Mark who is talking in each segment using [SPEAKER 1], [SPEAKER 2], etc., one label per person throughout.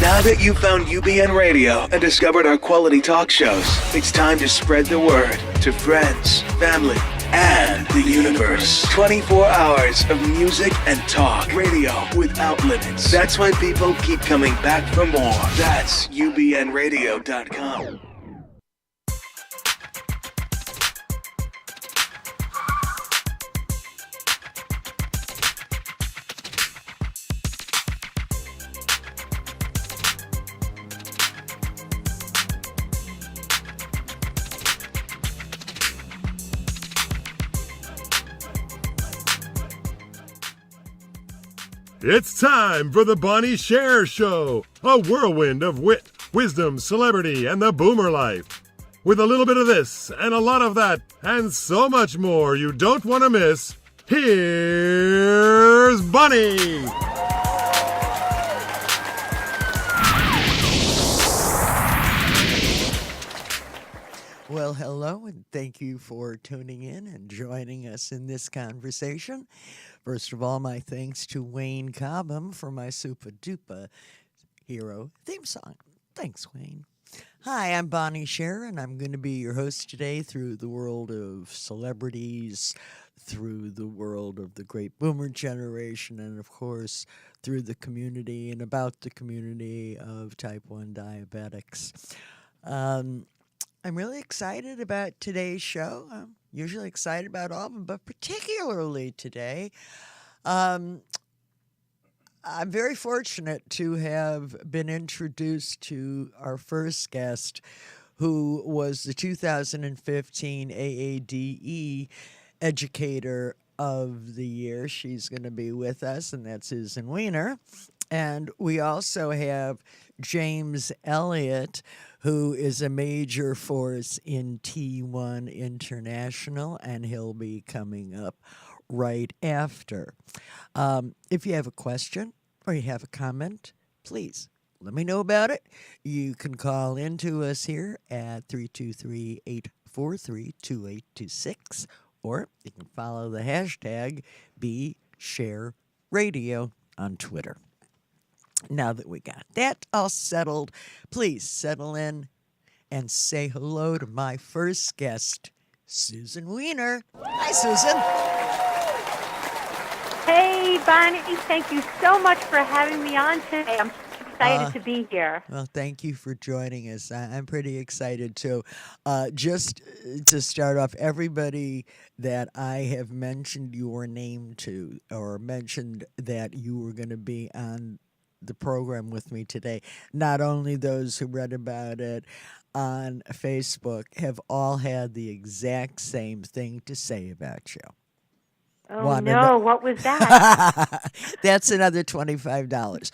[SPEAKER 1] Now that you've found UBN Radio and discovered our quality talk shows, it's time to spread the word to friends, family, and the universe. 24 hours of music and talk. Radio without limits. That's why people keep coming back for more. That's ubnradio.com.
[SPEAKER 2] It's time for the Bonnie Sher Show, a whirlwind of wit, wisdom, celebrity, and the boomer life. With a little bit of this and a lot of that and so much more you don't want to miss, here's Bonnie.
[SPEAKER 3] Well, hello, and thank you for tuning in and joining us in this conversation. First of all, my thanks to Wayne Cobham for my Super Duper Hero theme song. Thanks, Wayne. Hi, I'm Bonnie Sher, and I'm going to be your host today through the world of celebrities, through the world of the great boomer generation, and of course, through the community and about the community of type 1 diabetics. I'm really excited about today's show. I'm usually excited about all of them, but particularly today, I'm very fortunate to have been introduced to our first guest, who was the 2015 AADE Educator of the Year. She's going to be with us, and that's Susan Weiner. And we also have James Elliott, who is a major force in T1 International, and he'll be coming up right after. If you have a question or you have a comment, please let me know about it. You can call in to us here at 323-843-2826, or you can follow the hashtag BeShareRadio on Twitter. Now that we got that all settled, please settle in and say hello to my first guest, Susan Weiner. Hi, Susan.
[SPEAKER 4] Hey, Bonnie. Thank you so much for having me on today. I'm excited to be here.
[SPEAKER 3] Well, thank you for joining us. I'm pretty excited, too. Just to start off, everybody that I have mentioned your name to or mentioned that you were going to be on the program with me today, not only those who read about it on Facebook, have all had the exact same thing to say about you.
[SPEAKER 4] Oh, no. What was that?
[SPEAKER 3] That's another $25.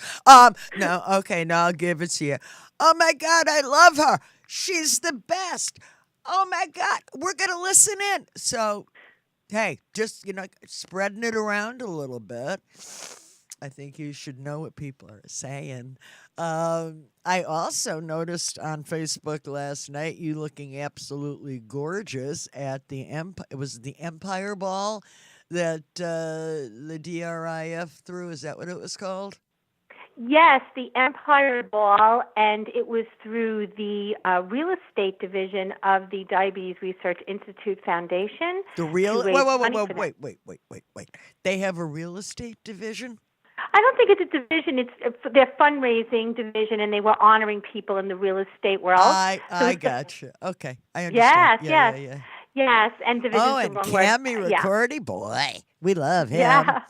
[SPEAKER 3] No, okay, no, I'll give it to you. Oh, my God, I love her. She's the best. Oh, my God, we're going to listen in. So, hey, just, spreading it around a little bit. I think you should know what people are saying. I also noticed on Facebook last night you looking absolutely gorgeous at the Empire Ball that the DRIF threw. Is that what it was called?
[SPEAKER 4] Yes, the Empire Ball, and it was through the real estate division of the Diabetes Research Institute Foundation.
[SPEAKER 3] The real? Wait. They have a real estate division?
[SPEAKER 4] I don't think it's a division. It's their fundraising division, and they were honoring people in the real estate world.
[SPEAKER 3] I gotcha. Okay, I understand.
[SPEAKER 4] Yes, and divisions.
[SPEAKER 3] Oh, and Cammy Ricordi, boy, we love him.
[SPEAKER 4] Yeah.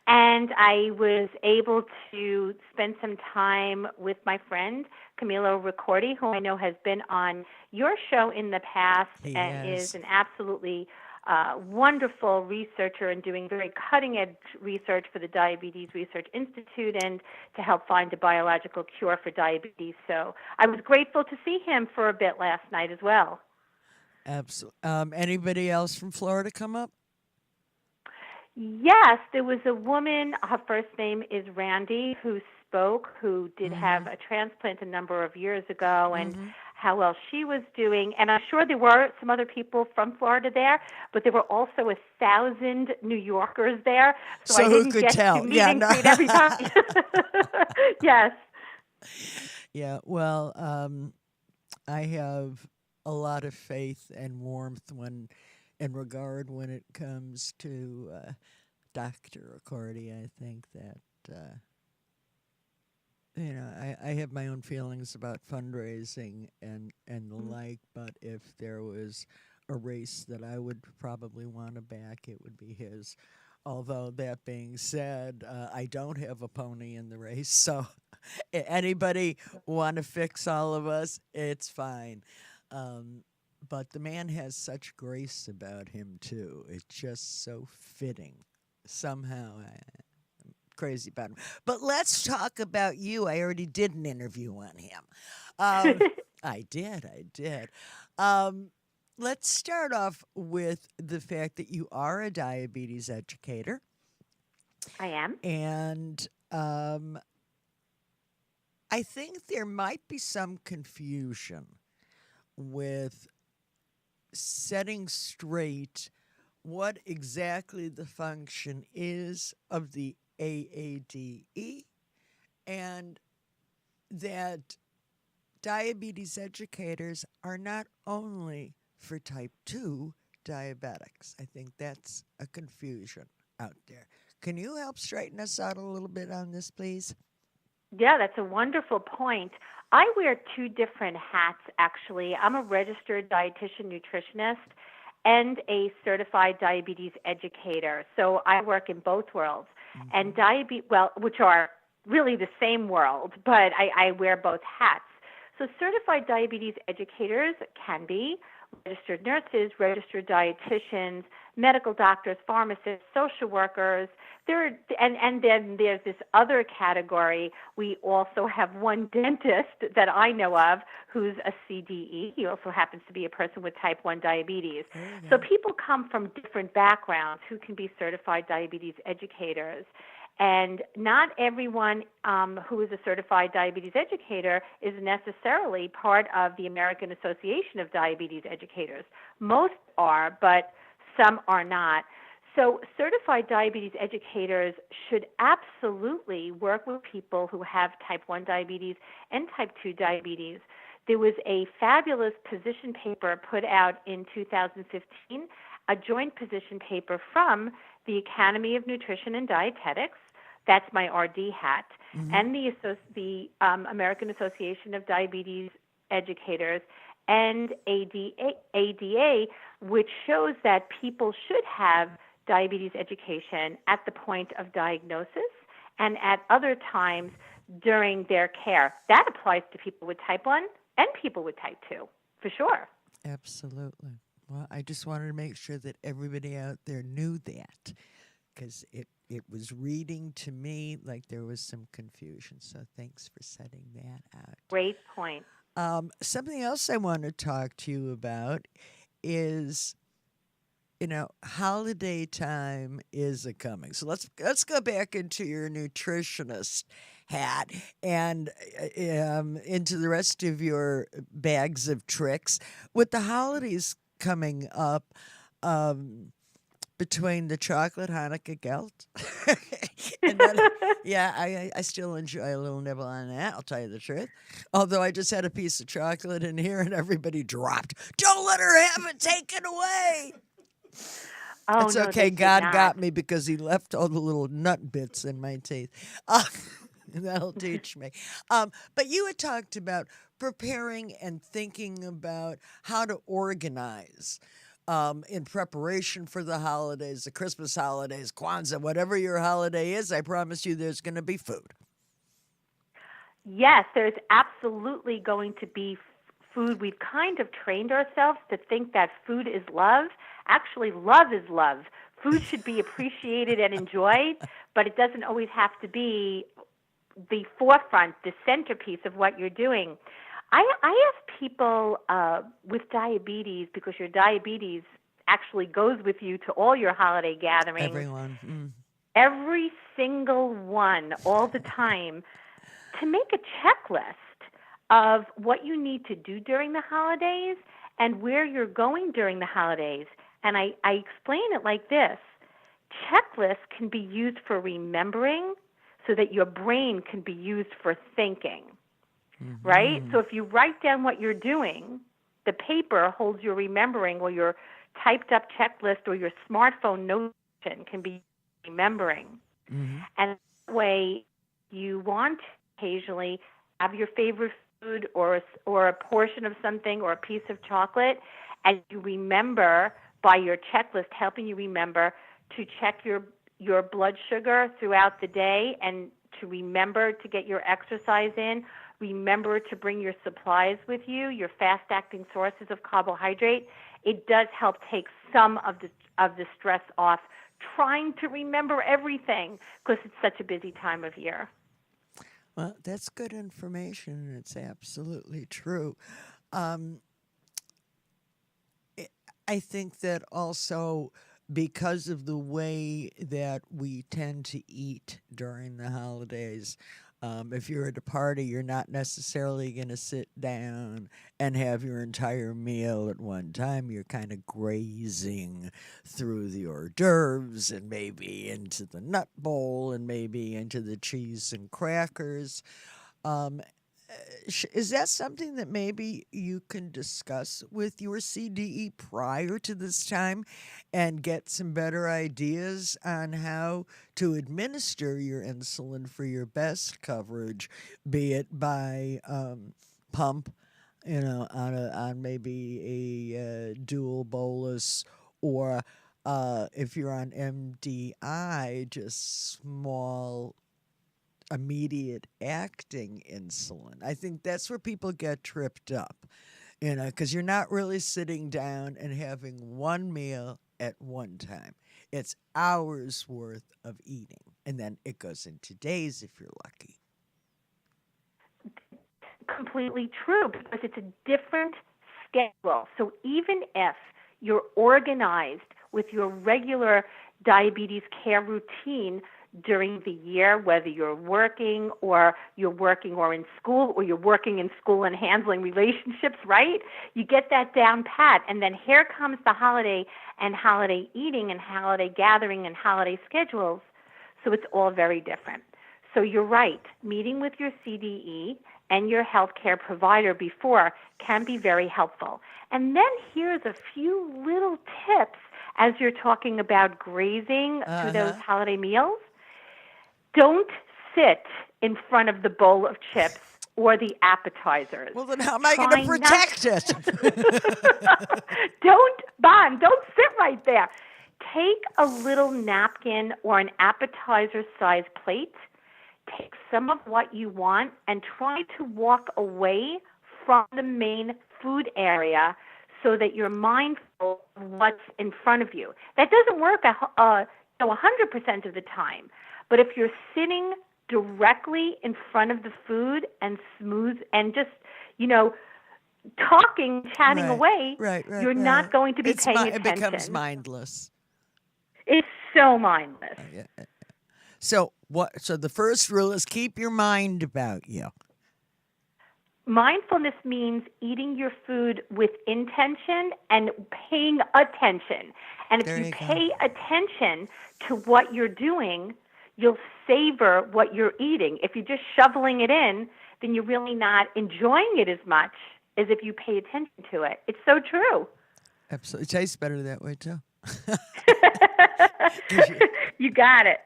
[SPEAKER 4] And I was able to spend some time with my friend Camilo Ricordi, who I know has been on your show in the past and is an absolutely wonderful researcher and doing very cutting-edge research for the Diabetes Research Institute and to help find a biological cure for diabetes. So I was grateful to see him for a bit last night as well.
[SPEAKER 3] Absolutely. Anybody else from Florida come up?
[SPEAKER 4] Yes, there was a woman, her first name is Randy, who spoke, who did have a transplant a number of years ago, and how well she was doing. And I'm sure there were some other people from Florida there, but there were also 1,000 New Yorkers there. So I didn't get to meet and greet everybody. Yes.
[SPEAKER 3] Yeah, well, I have a lot of faith and warmth in regard when it comes to Dr. Accordi. I think that I have my own feelings about fundraising and the like, but if there was a race that I would probably want to back, it would be his. Although that being said, I don't have a pony in the race, so anybody want to fix all of us, it's fine. Um, but the man has such grace about him too. It's just so fitting. Somehow, crazy about him. But let's talk about you. I already did an interview on him. I did. Um, let's start off with the fact that you are a diabetes educator.
[SPEAKER 4] I am.
[SPEAKER 3] And I think there might be some confusion with setting straight what exactly the function is of the AADE, and that diabetes educators are not only for type 2 diabetics. I think that's a confusion out there. Can you help straighten us out a little bit on this, please?
[SPEAKER 4] Yeah, that's a wonderful point. I wear two different hats, actually. I'm a registered dietitian nutritionist and a certified diabetes educator. So I work in both worlds. And which are really the same world, but I wear both hats. So certified diabetes educators can be registered nurses, registered dietitians, medical doctors, pharmacists, social workers. And then there's this other category. We also have one dentist that I know of who's a CDE. He also happens to be a person with type 1 diabetes. So people come from different backgrounds who can be certified diabetes educators. And not everyone who is a certified diabetes educator is necessarily part of the American Association of Diabetes Educators. Most are, but some are not. So certified diabetes educators should absolutely work with people who have type 1 diabetes and type 2 diabetes. There was a fabulous position paper put out in 2015, a joint position paper from the Academy of Nutrition and Dietetics, that's my RD hat, and the American Association of Diabetes Educators, and ADA, which shows that people should have diabetes education at the point of diagnosis and at other times during their care. That applies to people with type 1 and people with type 2, for sure.
[SPEAKER 3] Absolutely. Well, I just wanted to make sure that everybody out there knew that, because it was reading to me like there was some confusion. So thanks for setting that out.
[SPEAKER 4] Great point.
[SPEAKER 3] Something else I want to talk to you about is, holiday time is a coming. So let's go back into your nutritionist hat and into the rest of your bags of tricks. With the holidays coming up, between the chocolate Hanukkah gelt, and then, I still enjoy a little nibble on that, I'll tell you the truth. Although I just had a piece of chocolate in here and everybody dropped. Don't let her have it taken away.
[SPEAKER 4] Oh,
[SPEAKER 3] It's
[SPEAKER 4] no,
[SPEAKER 3] okay.
[SPEAKER 4] they did
[SPEAKER 3] God
[SPEAKER 4] not.
[SPEAKER 3] got me because he left all the little nut bits in my teeth. That'll teach me. But you had talked about preparing and thinking about how to organize in preparation for the holidays, the Christmas holidays, Kwanzaa, whatever your holiday is. I promise you there's going to be food.
[SPEAKER 4] Yes, there's absolutely going to be food. We've kind of trained ourselves to think that food is love. Actually, love is love. Food should be appreciated and enjoyed, but it doesn't always have to be the forefront, the centerpiece of what you're doing. I ask people with diabetes, because your diabetes actually goes with you to all your holiday gatherings.
[SPEAKER 3] Everyone.
[SPEAKER 4] Every single one, all the time, to make a checklist of what you need to do during the holidays and where you're going during the holidays. And I explain it like this. Checklists can be used for remembering so that your brain can be used for thinking. right? So if you write down what you're doing, the paper holds your remembering, or your typed up checklist or your smartphone notation can be remembering. And that way, you want to occasionally have your favorite food or a portion of something or a piece of chocolate, and you remember by your checklist, helping you remember to check your blood sugar throughout the day, and to remember to get your exercise in. Remember to bring your supplies with you, your fast-acting sources of carbohydrate. It does help take some of the stress off trying to remember everything, because it's such a busy time of year.
[SPEAKER 3] Well, that's good information, and it's absolutely true. I think that also, because of the way that we tend to eat during the holidays, if you're at a party, you're not necessarily going to sit down and have your entire meal at one time. You're kind of grazing through the hors d'oeuvres and maybe into the nut bowl and maybe into the cheese and crackers. Is that something that maybe you can discuss with your CDE prior to this time and get some better ideas on how to administer your insulin for your best coverage, be it by pump, on maybe a dual bolus, or if you're on MDI, just small immediate acting insulin. I think that's where people get tripped up, because you're not really sitting down and having one meal at one time. It's hours worth of eating, and then it goes into days if you're lucky.
[SPEAKER 4] Completely true, because it's a different schedule. So even if you're organized with your regular diabetes care routine during the year, whether you're working or in school, or you're working in school and handling relationships, right? You get that down pat, and then here comes the holiday and holiday eating and holiday gathering and holiday schedules. So it's all very different. So you're right. Meeting with your CDE and your healthcare provider before can be very helpful. And then here's a few little tips as you're talking about grazing through those holiday meals. Don't sit in front of the bowl of chips or the appetizers.
[SPEAKER 3] Well, then how am I going to protect it?
[SPEAKER 4] Don't sit right there. Take a little napkin or an appetizer-sized plate. Take some of what you want and try to walk away from the main food area so that you're mindful of what's in front of you. That doesn't work 100% of the time. But if you're sitting directly in front of the food and smooth and just, chatting away, you're not going to be paying attention.
[SPEAKER 3] It becomes mindless.
[SPEAKER 4] It's so mindless.
[SPEAKER 3] So the first rule is keep your mind about you.
[SPEAKER 4] Mindfulness means eating your food with intention and paying attention. And if you pay attention to what you're doing, you'll savor what you're eating. If you're just shoveling it in, then you're really not enjoying it as much as if you pay attention to it. It's so true.
[SPEAKER 3] Absolutely. It tastes better that way, too.
[SPEAKER 4] You got it.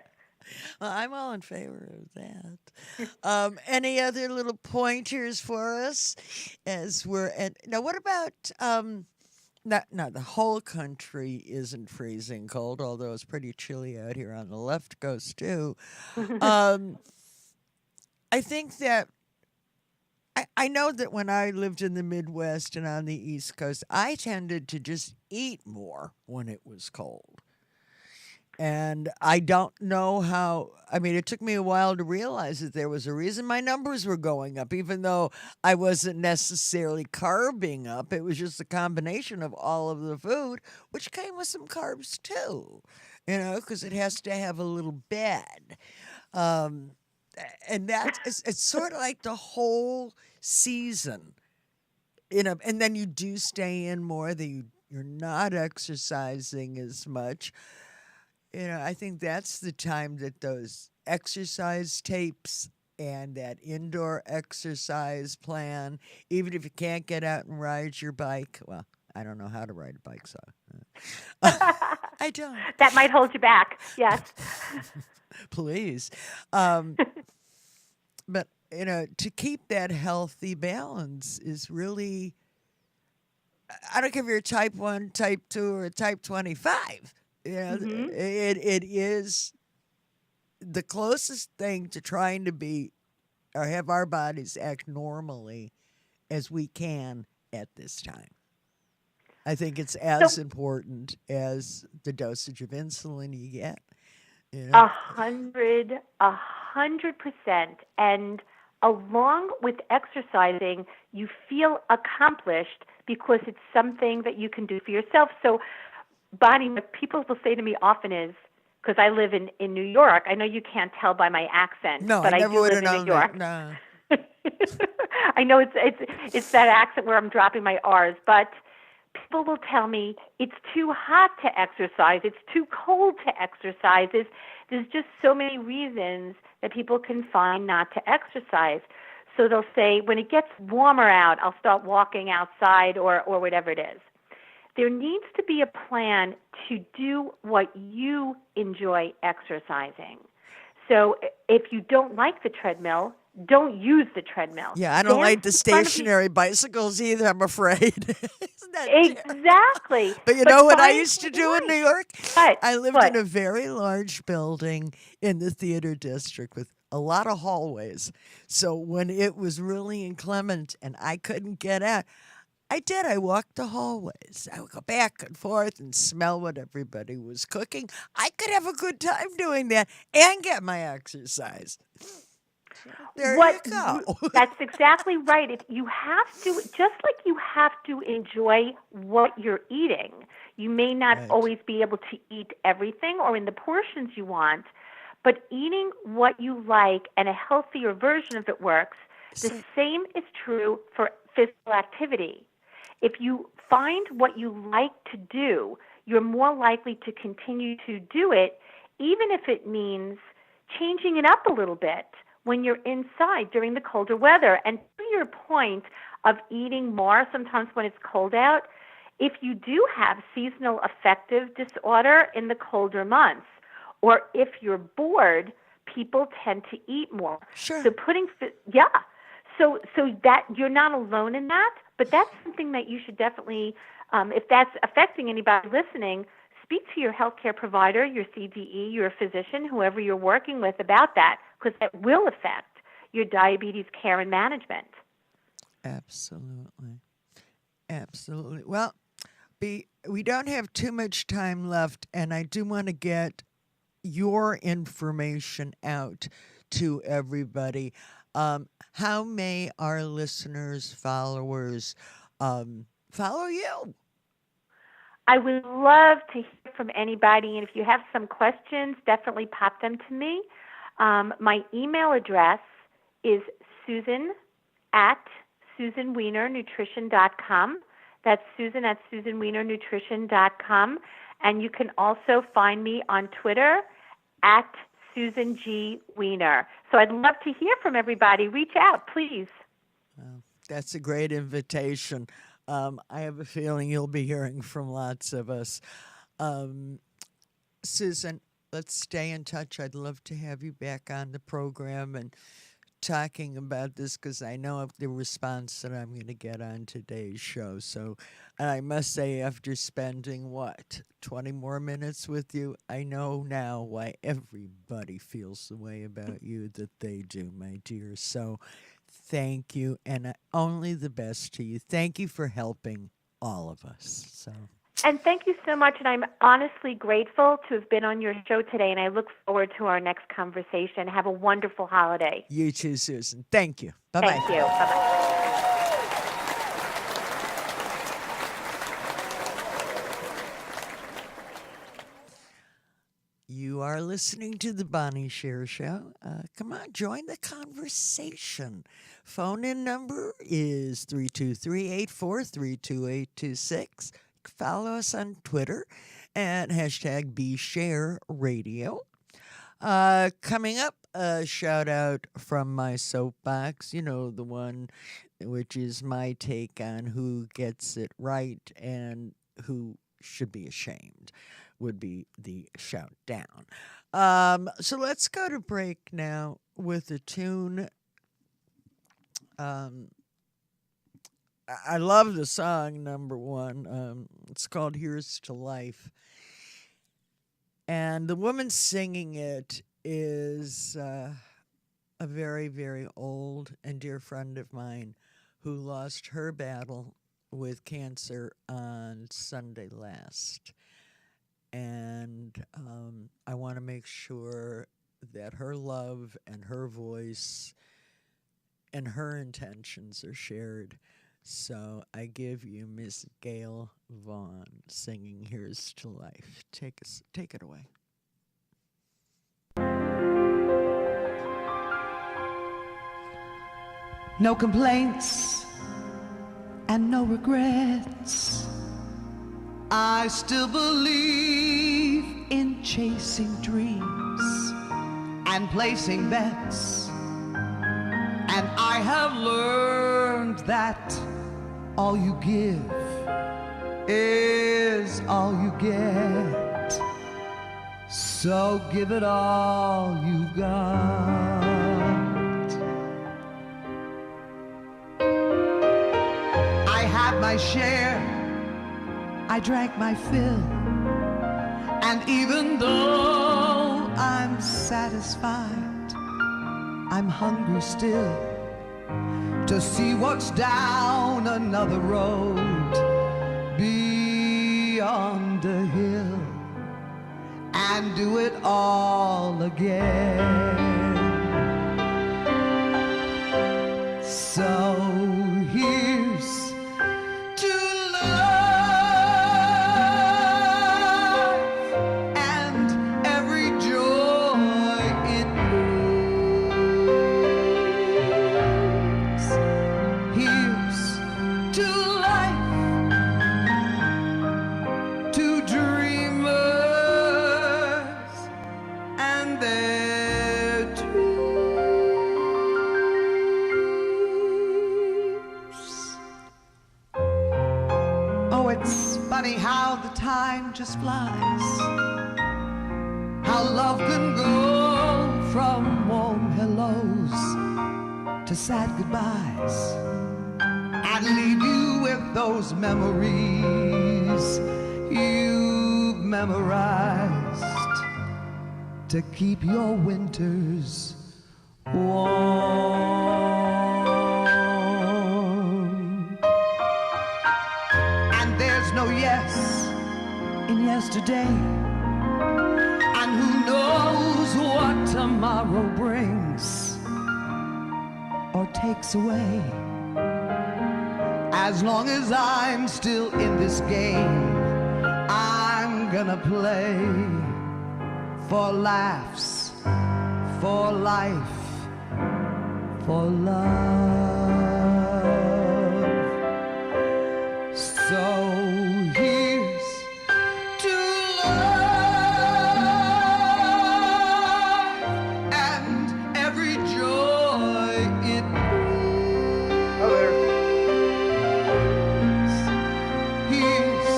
[SPEAKER 3] Well, I'm all in favor of that. Any other little pointers for us as we're at? Now, what about... Now, the whole country isn't freezing cold, although it's pretty chilly out here on the left coast, too. I think that I know that when I lived in the Midwest and on the East Coast, I tended to just eat more when it was cold. And I don't know how, it took me a while to realize that there was a reason my numbers were going up, even though I wasn't necessarily carbing up. It was just a combination of all of the food, which came with some carbs too, because it has to have a little bed. And it's sort of like the whole season, and then you do stay in more, you're not exercising as much. I think that's the time that those exercise tapes and that indoor exercise plan, even if you can't get out and ride your bike. Well, I don't know how to ride a bike, so I don't.
[SPEAKER 4] That might hold you back. Yes.
[SPEAKER 3] Please. But, to keep that healthy balance is really, I don't care if you're a type 1, type 2, or type 25. It is the closest thing to trying to be or have our bodies act normally as we can at this time. I think it's as important as the dosage of insulin you get.
[SPEAKER 4] 100%. And along with exercising, you feel accomplished because it's something that you can do for yourself. So, Bonnie, what people will say to me often is, because I live in New York, I know you can't tell by my accent,
[SPEAKER 3] no,
[SPEAKER 4] but
[SPEAKER 3] I
[SPEAKER 4] I
[SPEAKER 3] never
[SPEAKER 4] do
[SPEAKER 3] would
[SPEAKER 4] live
[SPEAKER 3] have
[SPEAKER 4] in
[SPEAKER 3] known
[SPEAKER 4] New York.
[SPEAKER 3] that. No.
[SPEAKER 4] I know it's that accent where I'm dropping my R's, but people will tell me it's too hot to exercise, it's too cold to exercise. There's just so many reasons that people can find not to exercise. So they'll say, when it gets warmer out, I'll start walking outside or whatever it is. There needs to be a plan to do what you enjoy exercising. So if you don't like the treadmill, don't use the treadmill.
[SPEAKER 3] Yeah, I don't like the stationary bicycles either, I'm afraid.
[SPEAKER 4] Exactly.
[SPEAKER 3] But you know what I used to do in New York?
[SPEAKER 4] What?
[SPEAKER 3] I lived in a very large building in the theater district with a lot of hallways. So when it was really inclement and I couldn't get out, I walked the hallways. I would go back and forth and smell what everybody was cooking. I could have a good time doing that and get my exercise. There you go.
[SPEAKER 4] That's exactly right. If you have to, just like you have to enjoy what you're eating, you may not always be able to eat everything or in the portions you want, but eating what you like and a healthier version of it works. The same is true for physical activity. If you find what you like to do, you're more likely to continue to do it, even if it means changing it up a little bit when you're inside during the colder weather. And to your point of eating more sometimes when it's cold out, if you do have seasonal affective disorder in the colder months, or if you're bored, people tend to eat more.
[SPEAKER 3] Sure.
[SPEAKER 4] So So that you're not alone in that, but that's something that you should definitely, if that's affecting anybody listening, speak to your healthcare provider, your CDE, your physician, whoever you're working with about that, because that will affect your diabetes care and management.
[SPEAKER 3] Absolutely. Absolutely. Well, we don't have too much time left, and I do want to get your information out to everybody. How may our listeners, followers, follow you?
[SPEAKER 4] I would love to hear from anybody, and if you have some questions, definitely pop them to me. My email address is susan@SusanWeinerNutrition.com. That's Susan@SusanWeinerNutrition.com. And you can also find me on Twitter @Susan G. Weiner. So I'd love to hear from everybody. Reach out, please.
[SPEAKER 3] That's a great invitation. I have a feeling you'll be hearing from lots of us. Susan, let's stay in touch. I'd love to have you back on the program and talking about this, because I know of the response that I'm going to get on today's show. So I must say, after spending, 20 more minutes with you, I know now why everybody feels the way about you that they do, my dear. So thank you, and only the best to you. Thank you for helping all of us.
[SPEAKER 4] And thank you so much, and I'm honestly grateful to have been on your show today, and I look forward to our next conversation. Have a wonderful holiday.
[SPEAKER 3] You too, Susan. Thank you. Bye-bye.
[SPEAKER 4] Thank you. Bye-bye.
[SPEAKER 3] You are listening to the Bonnie Sher Show. Come on, join the conversation. Phone-in number is 323-843-2826. Follow us on Twitter at #BeShareRadio. Coming up, a shout out from my soapbox, you know, the one which is my take on who gets it right and who should be ashamed, would be the shout down. So let's go to break now with a tune. I love the song, number one. It's called Here's to Life. And the woman singing it is a very, very old and dear friend of mine who lost her battle with cancer on Sunday last. And I want to make sure that her love and her voice and her intentions are shared. So I give you Miss Gail Vaughn singing Here's to Life. Take it away.
[SPEAKER 5] No complaints and no regrets. I still believe in chasing dreams and placing bets. And I have learned that all you give is all you get. So give it all you got. I had my share, I drank my fill, and even though I'm satisfied, I'm hungry still to see what's down another road beyond a hill and do it all again. So here's to life and every joy it brings. Here's to life, to dreamers and their dreams. Oh, it's funny how the time just flies, how love can go from warm hellos to sad goodbyes and leave you with those memories you've memorized to keep your winters warm. And there's no yes in yesterday, and who knows what tomorrow brings or takes away. As long as I'm still in this game, I'm gonna play for laughs, for life, for love. So here's to life and every joy it brings. Here's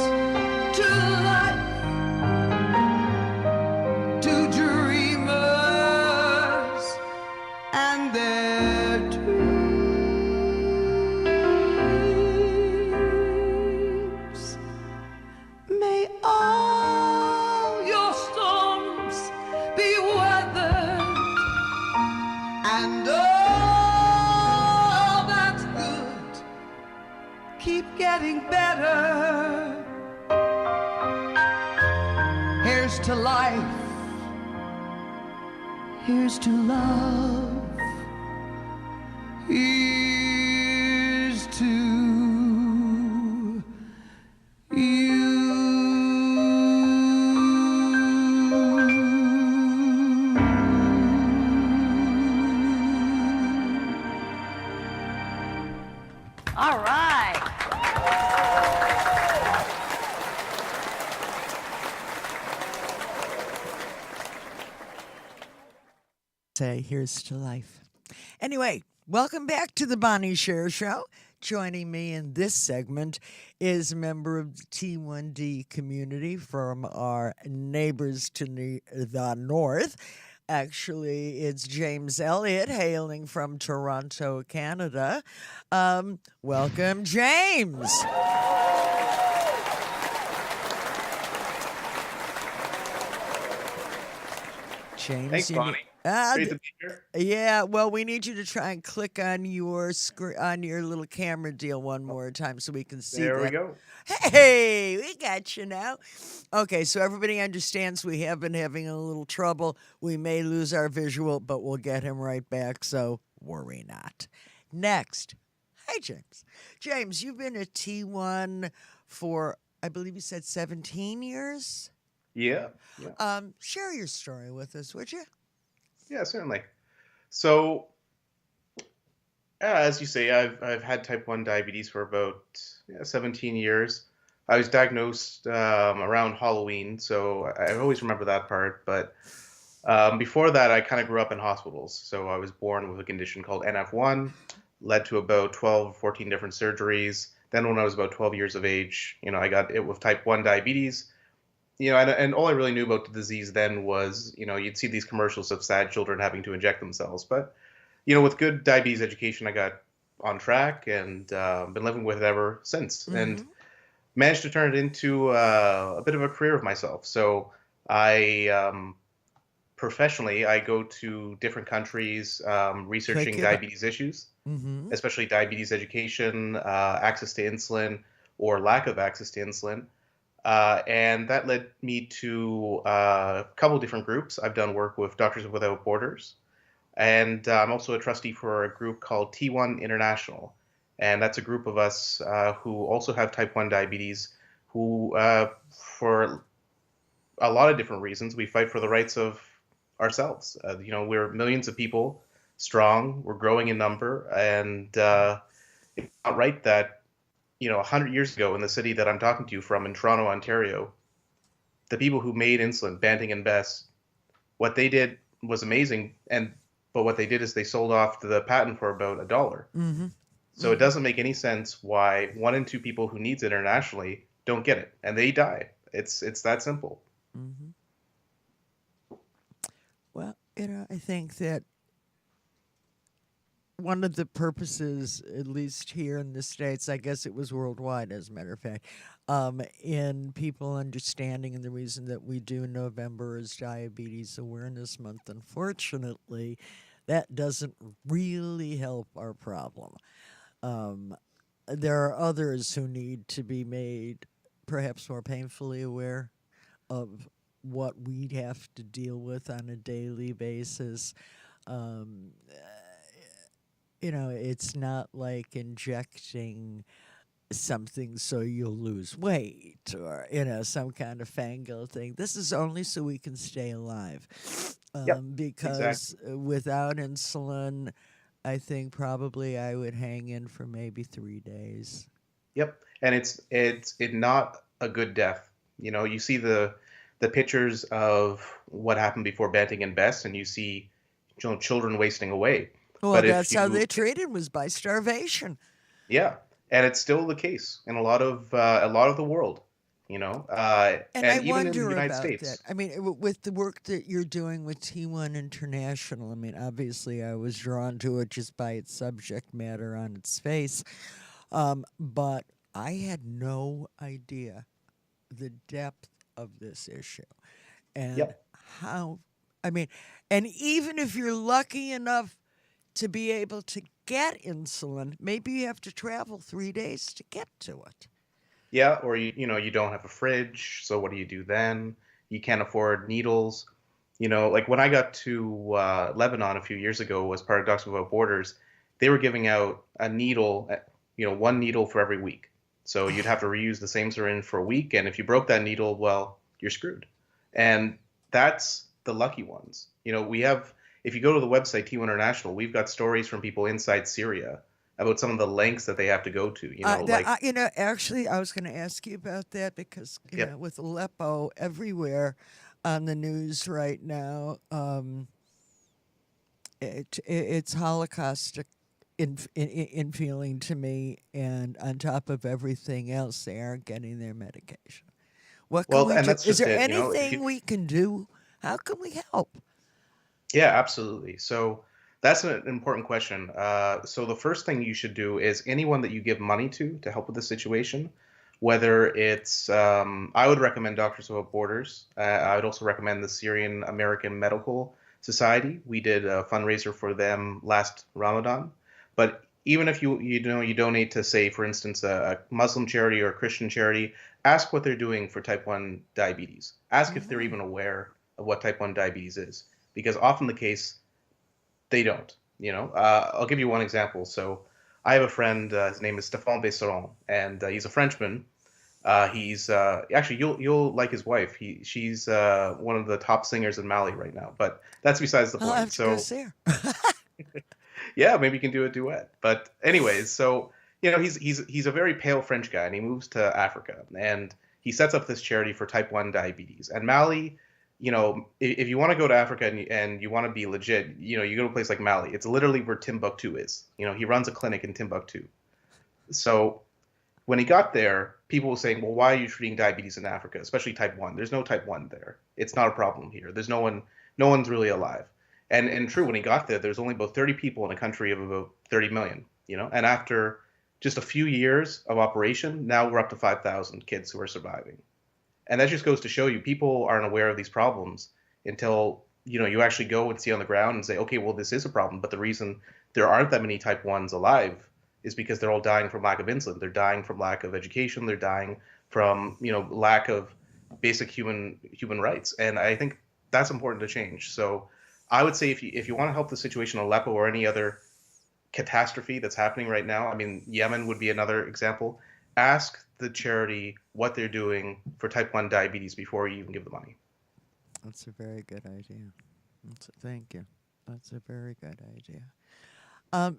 [SPEAKER 5] to life, to dreamers and their dreams. May all your storms be weathered, and all that's good keep getting better. Here's to life, here's to love, here's to you.
[SPEAKER 4] All right.
[SPEAKER 3] Say here's to life. Anyway, welcome back to the Bonnie Sher Show. Joining me in this segment is a member of the T1D community from our neighbors to the north. Actually, it's James Elliott, hailing from Toronto, Canada. Welcome, James. James,
[SPEAKER 6] Thanks, Bonnie. Great to be here.
[SPEAKER 3] Yeah, well, we need you to try and click on your on your little camera deal one more time so we can see
[SPEAKER 6] There
[SPEAKER 3] that.
[SPEAKER 6] we go.
[SPEAKER 3] Hey, we got you now. Okay, so everybody understands we have been having a little trouble. We may lose our visual, but we'll get him right back, so worry not. Next. Hi, James. James, you've been at T1 for, I believe you said 17 years?
[SPEAKER 6] Yeah.
[SPEAKER 3] Share your story with us, would you?
[SPEAKER 6] Yeah, certainly. So, as you say, I've had type 1 diabetes for about 17 years. I was diagnosed around Halloween, so I always remember that part. But before that, I kind of grew up in hospitals. So I was born with a condition called NF1, led to about 12, 14 different surgeries. Then when I was about 12 years of age, I got it with type 1 diabetes. And all I really knew about the disease then was, you'd see these commercials of sad children having to inject themselves. But, with good diabetes education, I got on track and been living with it ever since.
[SPEAKER 3] Mm-hmm.
[SPEAKER 6] And managed to turn it into a bit of a career of myself. So professionally, I go to different countries researching diabetes issues, especially diabetes education, access to insulin or lack of access to insulin. And that led me to a couple different groups. I've done work with Doctors Without Borders, and I'm also a trustee for a group called T1 International. And that's a group of us who also have type 1 diabetes, who, for a lot of different reasons, we fight for the rights of ourselves. We're millions of people strong, we're growing in number, and it's not right that 100 years ago in the city that I'm talking to you from in Toronto, Ontario, the people who made insulin, Banting and Best, what they did was amazing. But what they did is they sold off the patent for about $1.
[SPEAKER 3] Mm-hmm.
[SPEAKER 6] So it doesn't make any sense why 1 in 2 people who needs it internationally don't get it, and they die. It's that simple.
[SPEAKER 3] Mm-hmm. Well, I think that one of the purposes, at least here in the States, I guess it was worldwide, as a matter of fact, in people understanding, and the reason that we do November is Diabetes Awareness Month, unfortunately, that doesn't really help our problem. There are others who need to be made perhaps more painfully aware of what we have to deal with on a daily basis. It's not like injecting something so you'll lose weight or, some kind of fangled thing. This is only so we can stay alive. Because without insulin, I think probably I would hang in for maybe 3 days.
[SPEAKER 6] Yep. And it's not a good death. You see the pictures of what happened before Banting and Best, and you see children wasting away.
[SPEAKER 3] Well,
[SPEAKER 6] but
[SPEAKER 3] that's how they treated was by starvation.
[SPEAKER 6] Yeah, and it's still the case in a lot of the world, and
[SPEAKER 3] I
[SPEAKER 6] even
[SPEAKER 3] wonder
[SPEAKER 6] in the United
[SPEAKER 3] about
[SPEAKER 6] States.
[SPEAKER 3] that. I mean, with the work that you're doing with T1 International, I mean, obviously I was drawn to it just by its subject matter on its face, but I had no idea the depth of this issue and how. I mean, and even if you're lucky enough to be able to get insulin, maybe you have to travel 3 days to get to it.
[SPEAKER 6] Yeah, or you don't have a fridge, so what do you do then? You can't afford needles. Like when I got to Lebanon a few years ago as part of Doctors Without Borders, they were giving out a needle, 1 needle for every week. So you'd have to reuse the same syringe for a week, and if you broke that needle, well, you're screwed. And that's the lucky ones. If you go to the website T1 International, we've got stories from people inside Syria about some of the lengths that they have to go to.
[SPEAKER 3] Actually, I was going to ask you about that because with Aleppo everywhere on the news right now, It's Holocaustic in feeling to me, and on top of everything else, they aren't getting their medication. What can
[SPEAKER 6] Well,
[SPEAKER 3] we
[SPEAKER 6] and
[SPEAKER 3] do?
[SPEAKER 6] that's
[SPEAKER 3] Is
[SPEAKER 6] just
[SPEAKER 3] there
[SPEAKER 6] it. If you
[SPEAKER 3] anything we can do? How can we help?
[SPEAKER 6] Yeah, absolutely. So that's an important question. So the first thing you should do is anyone that you give money to help with the situation, whether it's, I would recommend Doctors Without Borders. I would also recommend the Syrian American Medical Society. We did a fundraiser for them last Ramadan. But even if you donate to, say, for instance, a Muslim charity or a Christian charity, ask what they're doing for type 1 diabetes. Ask if they're
[SPEAKER 3] Mm-hmm.
[SPEAKER 6] even aware of what type 1 diabetes is, because often the case they don't. I'll give you one example. So I have a friend. His name is Stéphane Besseron, and he's a Frenchman. He's actually you'll like his wife. She's one of the top singers in Mali right now. But that's besides the
[SPEAKER 3] I'll
[SPEAKER 6] point.
[SPEAKER 3] have to go
[SPEAKER 6] So
[SPEAKER 3] see her.
[SPEAKER 6] yeah, maybe you can do a duet. But anyways, so he's a very pale French guy, and he moves to Africa, and he sets up this charity for type 1 diabetes. And Mali, if you want to go to Africa and you want to be legit, you go to a place like Mali. It's literally where Timbuktu is. He runs a clinic in Timbuktu. So when he got there, people were saying, "Well, why are you treating diabetes in Africa, especially type 1? There's no type 1 there. It's not a problem here. There's no one's really alive." And true, when he got there, there's only about 30 people in a country of about 30 million, And after just a few years of operation, now we're up to 5,000 kids who are surviving. And that just goes to show you people aren't aware of these problems until, you actually go and see on the ground and say, okay, well, this is a problem. But the reason there aren't that many type 1s alive is because they're all dying from lack of insulin. They're dying from lack of education. They're dying from, lack of basic human rights. And I think that's important to change. So I would say if you want to help the situation in Aleppo or any other catastrophe that's happening right now, I mean, Yemen would be another example. Ask the charity what they're doing for type 1 diabetes before you even give the money.
[SPEAKER 3] That's a very good idea. Thank you. That's a very good idea.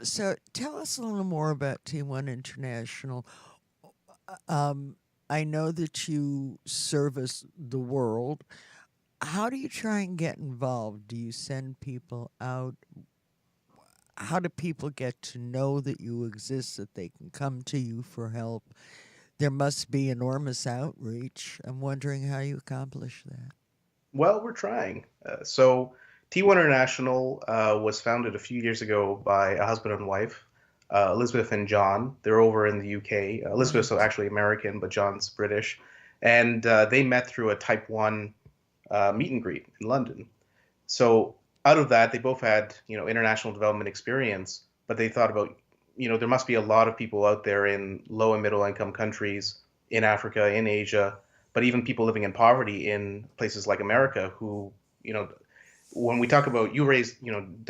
[SPEAKER 3] So tell us a little more about T1 International. I know that you service the world. How do you try and get involved? Do you send people out? How do people get to know that you exist, that they can come to you for help? There must be enormous outreach. I'm wondering how you accomplish that.
[SPEAKER 6] Well, we're trying. So T1 International was founded a few years ago by a husband and wife, Elizabeth and John. They're over in the UK. Elizabeth's
[SPEAKER 3] Right.
[SPEAKER 6] actually American, but John's British. And they met through a type 1 meet and greet in London. So out of that, they both had, international development experience, but they thought about, there must be a lot of people out there in low and middle income countries, in Africa, in Asia, but even people living in poverty in places like America who, when we talk about, you raised,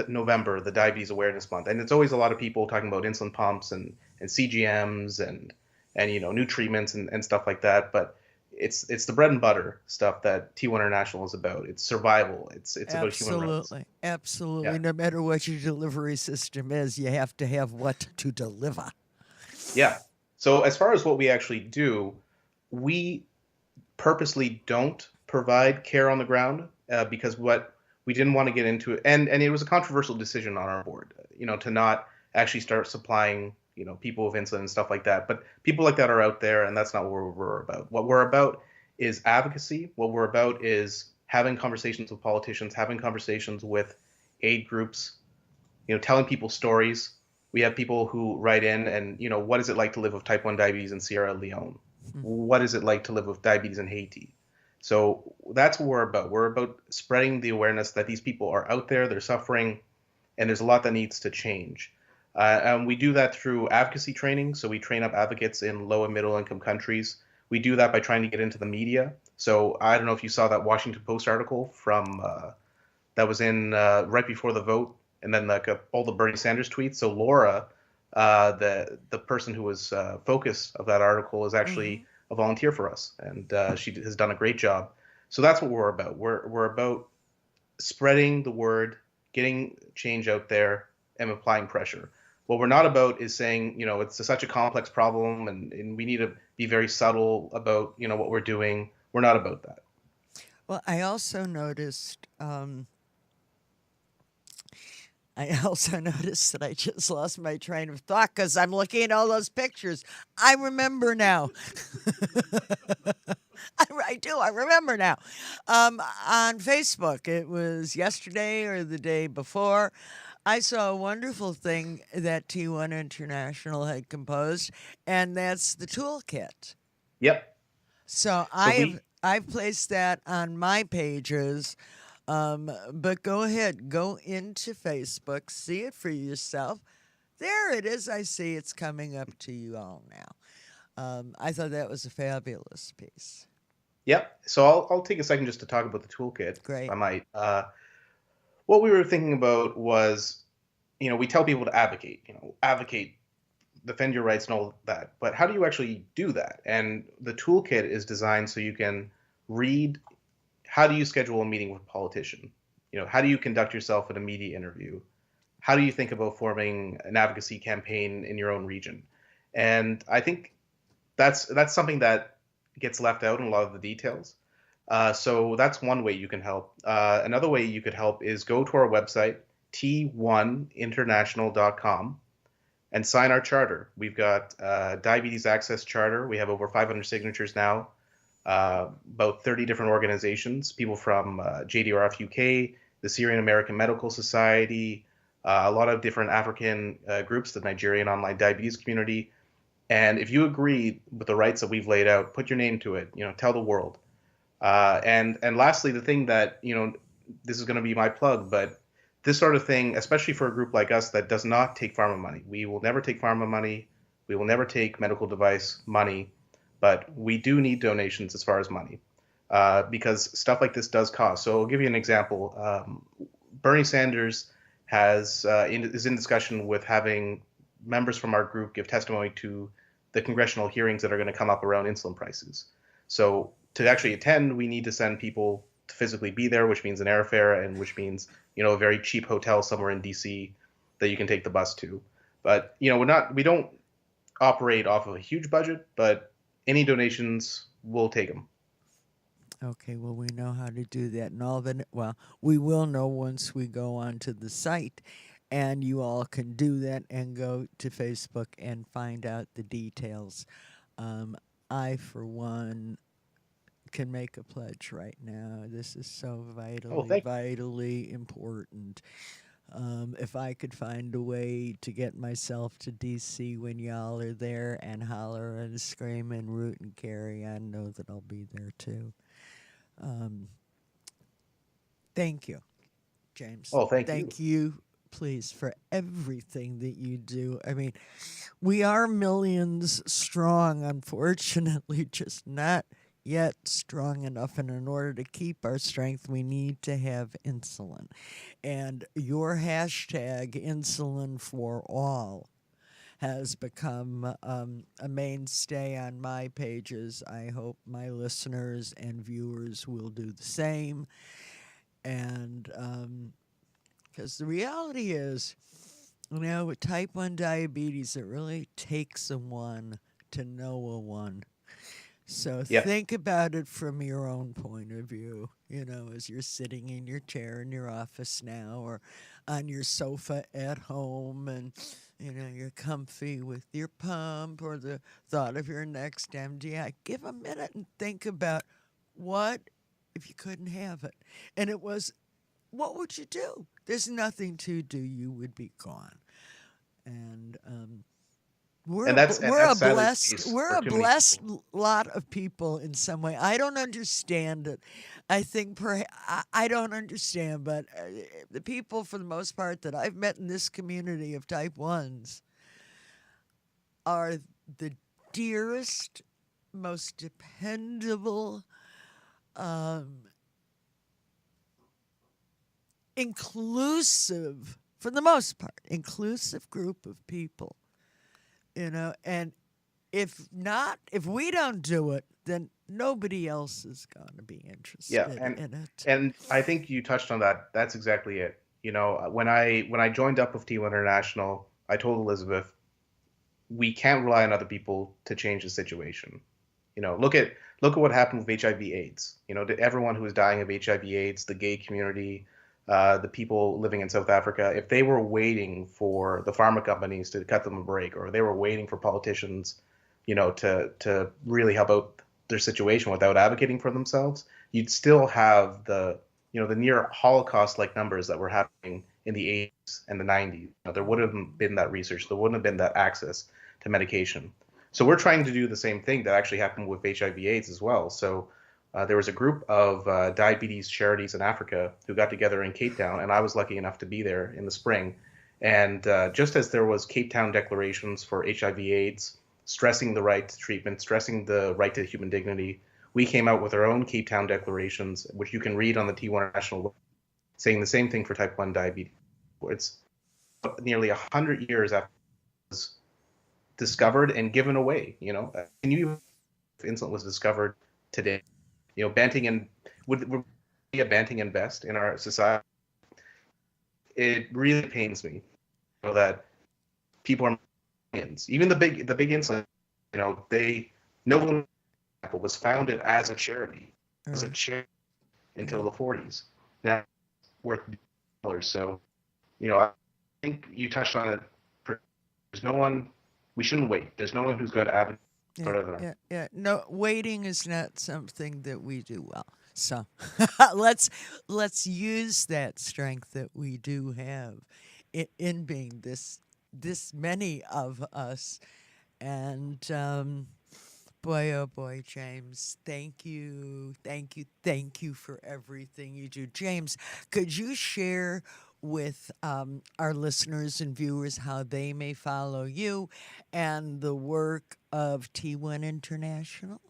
[SPEAKER 6] November, the Diabetes Awareness Month, and it's always a lot of people talking about insulin pumps and CGMs and new treatments and stuff like that. But it's the bread and butter stuff that T1 International is about. It's survival. It's about human rights.
[SPEAKER 3] Absolutely. Absolutely.
[SPEAKER 6] Yeah.
[SPEAKER 3] No matter what your delivery system is, you have to have what to deliver.
[SPEAKER 6] Yeah. So as far as what we actually do, we purposely don't provide care on the ground because what we didn't want to get into it, and it was a controversial decision on our board, to not actually start supplying, people with insulin and stuff like that. But people like that are out there, and that's not what we're about. What we're about is advocacy. What we're about is having conversations with politicians, having conversations with aid groups, telling people stories. We have people who write in and, what is it like to live with type 1 diabetes in Sierra Leone? What is it like to live with diabetes in Haiti? So that's what we're about. We're about spreading the awareness that these people are out there, they're suffering, and there's a lot that needs to change. And we do that through advocacy training. So we train up advocates in low and middle income countries. We do that by trying to get into the media. So I don't know if you saw that Washington Post article from that was in right before the vote, and then all the Bernie Sanders tweets. So Laura, the person who was focus of that article, is actually a volunteer for us, and she has done a great job. So that's what we're about. We're about spreading the word, getting change out there, and applying pressure. What we're not about is saying, it's such a complex problem and we need to be very subtle about, what we're doing. We're not about that.
[SPEAKER 3] Well, I also noticed I also noticed that I just lost my train of thought because I'm looking at all those pictures. I remember now. I do. I remember now. On Facebook, it was yesterday or the day before. I saw a wonderful thing that T1 International had composed, and that's the toolkit.
[SPEAKER 6] Yep.
[SPEAKER 3] So I've placed that on my pages. But go ahead, go into Facebook, see it for yourself. There it is. I see it's coming up to you all now. I thought that was a fabulous piece.
[SPEAKER 6] Yep. So I'll take a second just to talk about the toolkit.
[SPEAKER 3] Great.
[SPEAKER 6] If I might. What we were thinking about was, we tell people to advocate, defend your rights and all that. But how do you actually do that? And the toolkit is designed so you can read, how do you schedule a meeting with a politician? How do you conduct yourself in a media interview? How do you think about forming an advocacy campaign in your own region? And I think that's something that gets left out in a lot of the details. So that's one way you can help. Another way you could help is go to our website, t1international.com, and sign our charter. We've got Diabetes Access Charter. We have over 500 signatures now, about 30 different organizations, people from JDRF UK, the Syrian American Medical Society, a lot of different African groups, the Nigerian Online Diabetes Community. And if you agree with the rights that we've laid out, put your name to it, tell the world. And lastly, the thing that, this is going to be my plug, but this sort of thing, especially for a group like us that does not take pharma money, we will never take pharma money. We will never take medical device money, but we do need donations as far as money, because stuff like this does cost. So I'll give you an example. Bernie Sanders is in discussion with having members from our group give testimony to the congressional hearings that are going to come up around insulin prices. So to actually attend, we need to send people to physically be there, which means an airfare and which means, a very cheap hotel somewhere in DC that you can take the bus to. But, we don't operate off of a huge budget, but any donations, we'll take them.
[SPEAKER 3] Okay, well, we know how to do that. And we will know once we go onto the site, and you all can do that and go to Facebook and find out the details. I, for one, can make a pledge right now. This is so vitally important. If I could find a way to get myself to DC when y'all are there and holler and scream and root and carry, I know that I'll be there too. Thank you, James.
[SPEAKER 6] Oh, thank you.
[SPEAKER 3] Thank you, please, for everything that you do. I mean, we are millions strong, unfortunately, just not yet strong enough. And in order to keep our strength, we need to have insulin. And your hashtag, Insulin for All, has become a mainstay on my pages. I hope my listeners and viewers will do the same. And because the reality is, with type 1 diabetes, it really takes a one to know a one. So think about it from your own point of view, as you're sitting in your chair in your office now or on your sofa at home and, you're comfy with your pump or the thought of your next MDI. Give a minute and think about what if you couldn't have it. And it was, what would you do? There's nothing to do. You would be gone. And we're a blessed lot of people in some way. I don't understand it. I think I don't understand, but the people, for the most part, that I've met in this community of type 1s are the dearest, most dependable, inclusive, for the most part, inclusive group of people. And if we don't do it, then nobody else is going to be interested in it.
[SPEAKER 6] And I think you touched on that. That's exactly it. When I joined up with T1 International, I told Elizabeth, we can't rely on other people to change the situation. Look at what happened with HIV/AIDS. To everyone who was dying of HIV/AIDS, the gay community, the people living in South Africa, if they were waiting for the pharma companies to cut them a break, or they were waiting for politicians, to really help out their situation without advocating for themselves, you'd still have the near Holocaust-like numbers that were happening in the 80s and the 90s. There wouldn't have been that research. There wouldn't have been that access to medication. So we're trying to do the same thing that actually happened with HIV/AIDS as well. So there was a group of diabetes charities in Africa who got together in Cape Town, and I was lucky enough to be there in the spring. And just as there was Cape Town declarations for HIV/AIDS, stressing the right to treatment, stressing the right to human dignity, we came out with our own Cape Town declarations, which you can read on the T1 International website, saying the same thing for type 1 diabetes. It's nearly 100 years after it was discovered and given away. Can you, if insulin was discovered today, Banting and would be a Banting and Best in our society? It really pains me that people are even the big insulin. Novo was founded as a charity, until the 40s. Now worth dollars. So, I think you touched on it. There's no one. We shouldn't wait. There's no one who's going to advocate.
[SPEAKER 3] Yeah. No, waiting is not something that we do well. So let's use that strength that we do have in being this many of us. And boy, oh boy, James, thank you for everything you do. James, could you share with our listeners and viewers how they may follow you and the work of T1 International?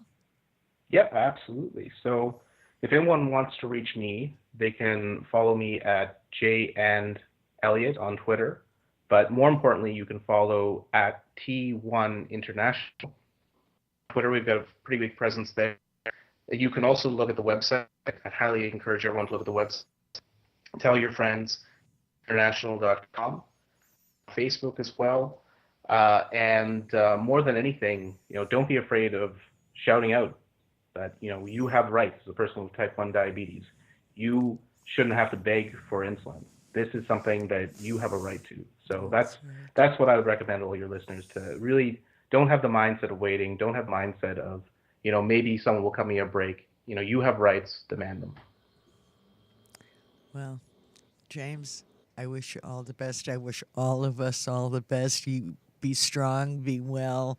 [SPEAKER 6] Yep, absolutely. So if anyone wants to reach me, they can follow me at j&elliott on Twitter. But more importantly, you can follow at T1 International. Twitter, we've got a pretty big presence there. You can also look at the website. I highly encourage everyone to look at the website. Tell your friends, international.com, Facebook as well. And more than anything, don't be afraid of shouting out that, you have rights as a person with type 1 diabetes. You shouldn't have to beg for insulin. This is something that you have a right to. So that's what I would recommend all your listeners to really don't have the mindset of waiting. Don't have the mindset of, maybe someone will cut me a break. You have rights, demand them.
[SPEAKER 3] Well, James, I wish you all the best. I wish all of us all the best. You be strong, be well,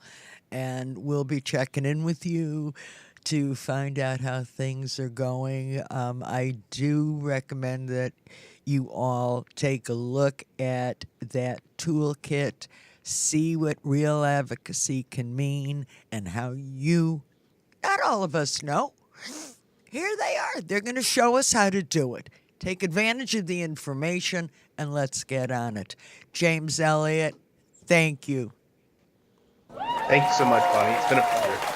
[SPEAKER 3] and we'll be checking in with you to find out how things are going. I do recommend that you all take a look at that toolkit, see what real advocacy can mean, and how not all of us know. Here they are. They're going to show us how to do it. Take advantage of the information, and let's get on it. James Elliott, thank you.
[SPEAKER 6] Thank you so much, Bonnie. It's been a pleasure.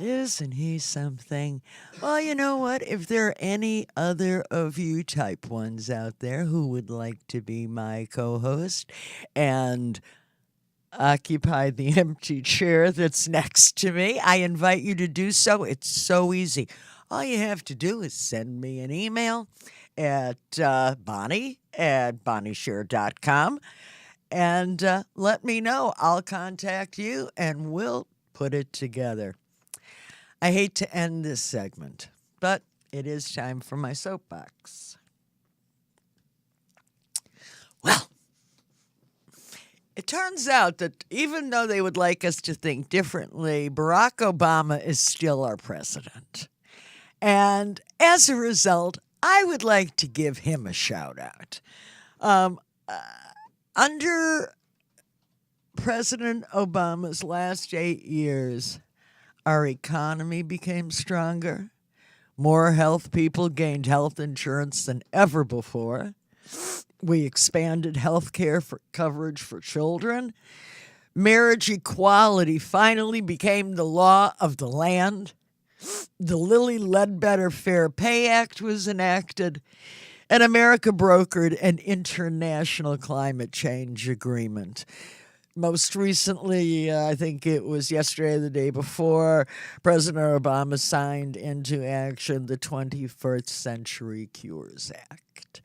[SPEAKER 3] Isn't he something? Well, you know what? If there are any other of you type 1s out there who would like to be my co-host and occupy the empty chair that's next to me, I invite you to do so. It's so easy. All you have to do is send me an email at bonnie@bonniesher.com and let me know. I'll contact you and we'll put it together. I hate to end this segment, but it is time for my soapbox. Well, it turns out that even though they would like us to think differently, Barack Obama is still our president. And as a result, I would like to give him a shout out. Under President Obama's last 8 years, our economy became stronger. More health people gained health insurance than ever before. We expanded health care coverage for children. Marriage equality finally became the law of the land. The Lilly Ledbetter Fair Pay Act was enacted, and America brokered an international climate change agreement. most recently, I think it was yesterday or the day before, President Obama signed into action the 21st Century Cures Act.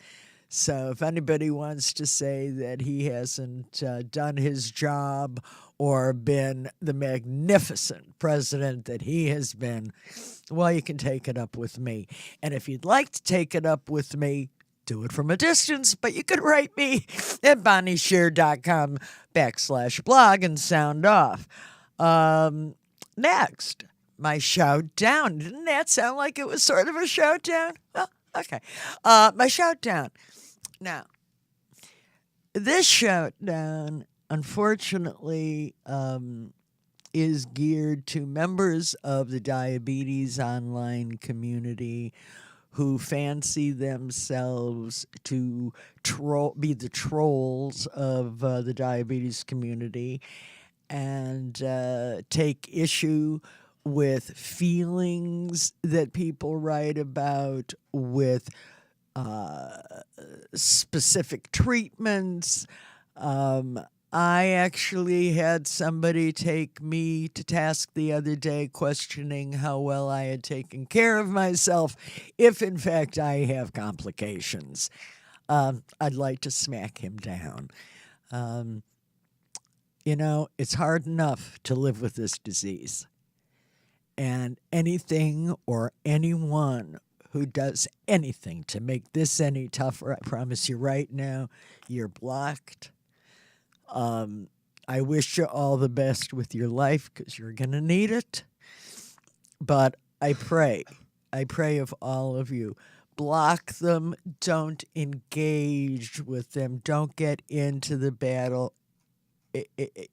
[SPEAKER 3] So if anybody wants to say that he hasn't done his job or been the magnificent president that he has been, well, you can take it up with me. And if you'd like to take it up with me, do it from a distance, but you can write me at bonniesher.com/blog and sound off. Next, my shout down. Didn't that sound like it was sort of a shout down? Oh, okay. My shout down. Now, this shout down, unfortunately, is geared to members of the diabetes online community who fancy themselves to be the trolls of the diabetes community and take issue with feelings that people write about, with specific treatments. I actually had somebody take me to task the other day questioning how well I had taken care of myself, if in fact I have complications. I'd like to smack him down. It's hard enough to live with this disease. And anything or anyone who does anything to make this any tougher, I promise you right now, you're blocked. I wish you all the best with your life because you're going to need it. But I pray of all of you, block them, don't engage with them, don't get into the battle.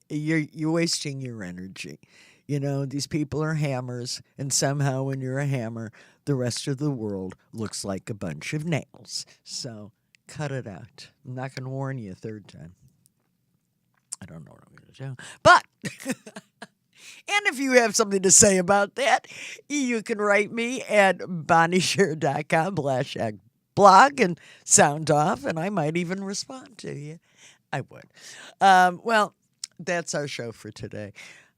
[SPEAKER 3] You're wasting your energy. These people are hammers, and somehow when you're a hammer, the rest of the world looks like a bunch of nails. So cut it out. I'm not going to warn you a third time. I don't know what I'm going to do. But, and if you have something to say about that, you can write me at bonniesher.com/blog and sound off, and I might even respond to you. I would. Well, that's our show for today.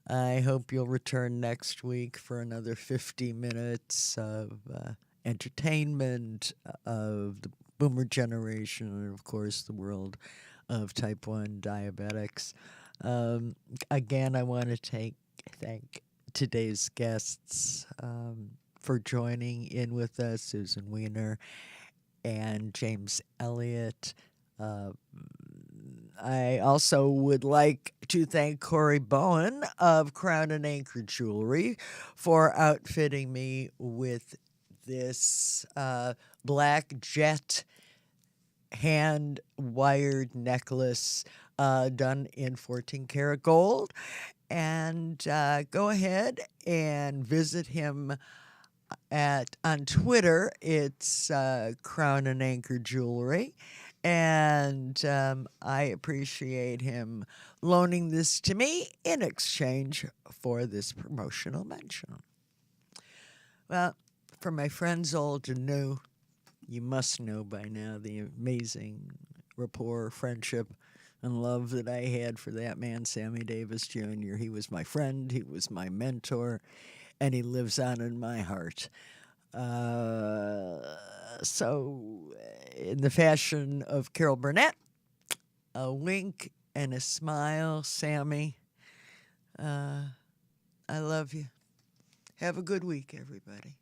[SPEAKER 3] I hope you'll return next week for another 50 minutes of entertainment, of the boomer generation, and, of course, the world of type 1 diabetics. Again, I want to thank today's guests for joining in with us, Susan Weiner and James Elliott. I also would like to thank Corey Bowen of Crown and Anchor Jewelry for outfitting me with this black jet hand-wired necklace done in 14-karat gold. And go ahead and visit him on Twitter. It's Crown and Anchor Jewelry. And I appreciate him loaning this to me in exchange for this promotional mention. Well, for my friends old and new, you must know by now the amazing rapport, friendship, and love that I had for that man, Sammy Davis Jr. He was my friend, he was my mentor, and he lives on in my heart. So, in the fashion of Carol Burnett, a wink and a smile, Sammy. I love you. Have a good week, everybody.